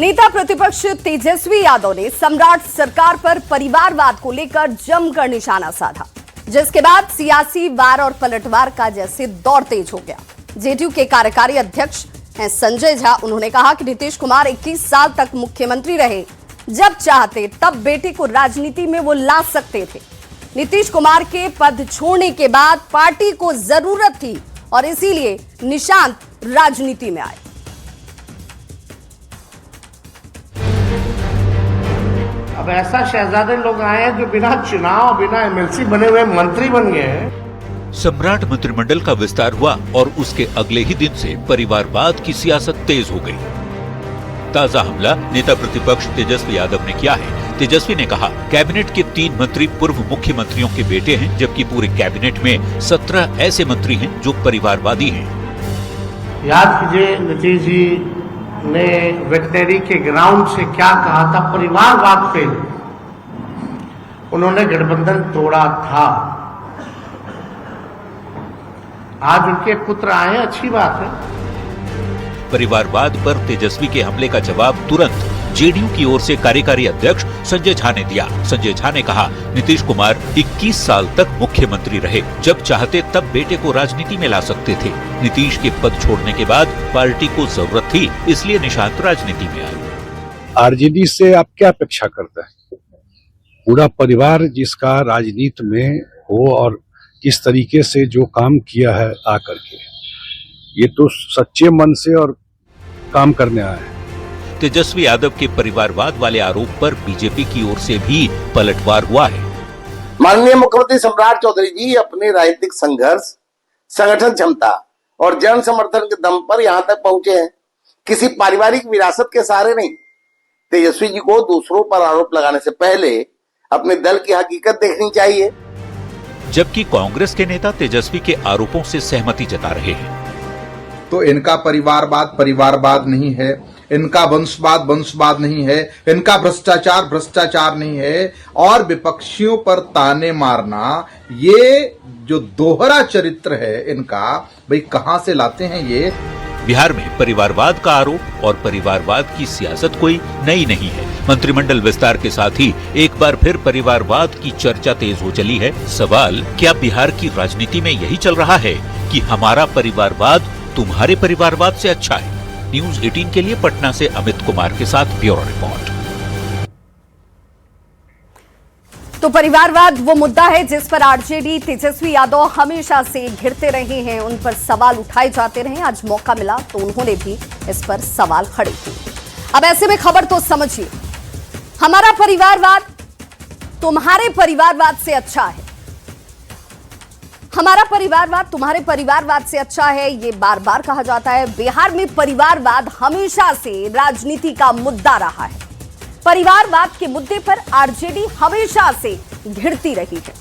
नेता प्रतिपक्ष तेजस्वी यादव ने सम्राट सरकार पर परिवारवाद को लेकर जमकर निशाना साधा, जिसके बाद सियासी वार और पलटवार का जैसे दौर तेज हो गया। जेडीयू के कार्यकारी अध्यक्ष हैं संजय झा। उन्होंने कहा कि नीतीश कुमार 21 साल तक मुख्यमंत्री रहे, जब चाहते तब बेटे को राजनीति में वो ला सकते थे। नीतीश कुमार के पद छोड़ने के बाद पार्टी को जरूरत थी और इसीलिए निशांत राजनीति में आए। अब ऐसा शहजादे लोग आए हैं जो बिना चुनाव बिना एमएलसी बने हुए मंत्री बन गए हैं। सम्राट मंत्रिमंडल का विस्तार हुआ और उसके अगले ही दिन से परिवारवाद की सियासत तेज हो गई। ताजा हमला नेता प्रतिपक्ष तेजस्वी यादव ने किया है। तेजस्वी ने कहा, कैबिनेट के 3 मंत्री पूर्व मुख्यमंत्रियों के बेटे हैं, जबकि पूरे कैबिनेट में 17 ऐसे मंत्री हैं जो परिवारवादी हैं। याद कीजिए, नीतीश जी ने वेटनरी के ग्राउंड से क्या कहा था, परिवारवाद पे उन्होंने गठबंधन तोड़ा था। आज उनके पुत्र आए, अच्छी बात है। परिवारवाद पर तेजस्वी के हमले का जवाब तुरंत जेडीयू की ओर से कार्यकारी अध्यक्ष संजय झा ने दिया। संजय झा ने कहा, नीतीश कुमार 21 साल तक मुख्यमंत्री रहे, जब चाहते तब बेटे को राजनीति में ला सकते थे। नीतीश के पद छोड़ने के बाद पार्टी को जरूरत थी, इसलिए निशांत राजनीति में आए। आरजेडी से आप क्या अपेक्षा करते हैं? पूरा परिवार जिसका राजनीति में हो और किस तरीके से जो काम किया है आकर के, ये तो सच्चे मन से और काम करने आया है। तेजस्वी यादव के परिवारवाद वाले आरोप पर बीजेपी की ओर से भी पलटवार हुआ है। माननीय मुख्यमंत्री सम्राट चौधरी जी अपने राजनीतिक संघर्ष, संगठन क्षमता और जन समर्थन के दम पर यहाँ तक पहुंचे हैं, किसी पारिवारिक विरासत के सहारे नहीं। तेजस्वी जी को दूसरों पर आरोप लगाने से पहले अपने दल की हकीकत देखनी चाहिए। जबकि कांग्रेस के नेता तेजस्वी के आरोपों से सहमति जता रहे हैं। तो इनका परिवारवाद नहीं है, इनका वंशवाद नहीं है, इनका भ्रष्टाचार नहीं है, और विपक्षियों पर ताने मारना, ये जो दोहरा चरित्र है इनका, भाई कहां से लाते हैं ये? बिहार में परिवारवाद का आरोप और परिवारवाद की सियासत कोई नई नहीं है। मंत्रिमंडल विस्तार के साथ ही एक बार फिर परिवारवाद की चर्चा तेज हो चली है। सवाल, क्या बिहार की राजनीति में यही चल रहा है कि हमारा परिवारवाद तुम्हारे परिवारवाद से अच्छा है? न्यूज 18 के लिए पटना से अमित कुमार के साथ ब्यूरो रिपोर्ट। तो परिवारवाद वो मुद्दा है जिस पर आरजेडी तेजस्वी यादव हमेशा से घिरते रहे हैं, उन पर सवाल उठाए जाते रहे। आज मौका मिला तो उन्होंने भी इस पर सवाल खड़े किए। अब ऐसे में खबर तो समझिए, हमारा परिवारवाद तुम्हारे परिवारवाद से अच्छा है, हमारा परिवारवाद तुम्हारे परिवारवाद से अच्छा है, ये बार बार कहा जाता है। बिहार में परिवारवाद हमेशा से राजनीति का मुद्दा रहा है। परिवारवाद के मुद्दे पर आरजेडी हमेशा से घिरती रही है।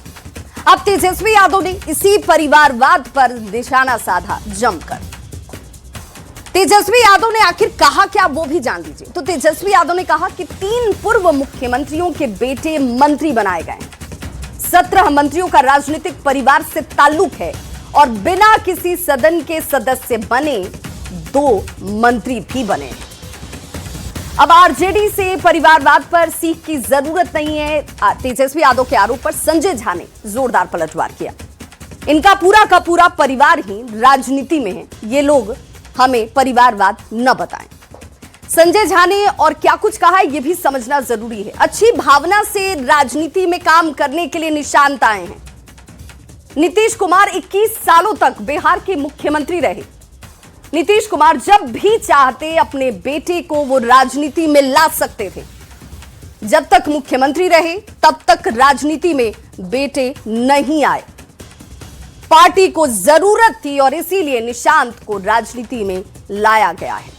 अब तेजस्वी यादव ने इसी परिवारवाद पर निशाना साधा जमकर। तेजस्वी यादव ने आखिर कहा क्या, वो भी जान लीजिए। तो तेजस्वी यादव ने कहा कि 3 पूर्व मुख्यमंत्रियों के बेटे मंत्री बनाए गए, 17 मंत्रियों का राजनीतिक परिवार से ताल्लुक है और बिना किसी सदन के सदस्य बने 2 मंत्री भी बने। अब आरजेडी से परिवारवाद पर सीख की जरूरत नहीं है। तेजस्वी यादव के आरोप पर संजय झा ने जोरदार पलटवार किया। इनका पूरा का पूरा परिवार ही राजनीति में है, ये लोग हमें परिवारवाद न बताएं। संजय झा ने और क्या कुछ कहा है ये भी समझना जरूरी है। अच्छी भावना से राजनीति में काम करने के लिए निशांत आए हैं। नीतीश कुमार 21 सालों तक बिहार के मुख्यमंत्री रहे। नीतीश कुमार जब भी चाहते अपने बेटे को वो राजनीति में ला सकते थे। जब तक मुख्यमंत्री रहे तब तक राजनीति में बेटे नहीं आए। पार्टी को जरूरत थी और इसीलिए निशांत को राजनीति में लाया गया है।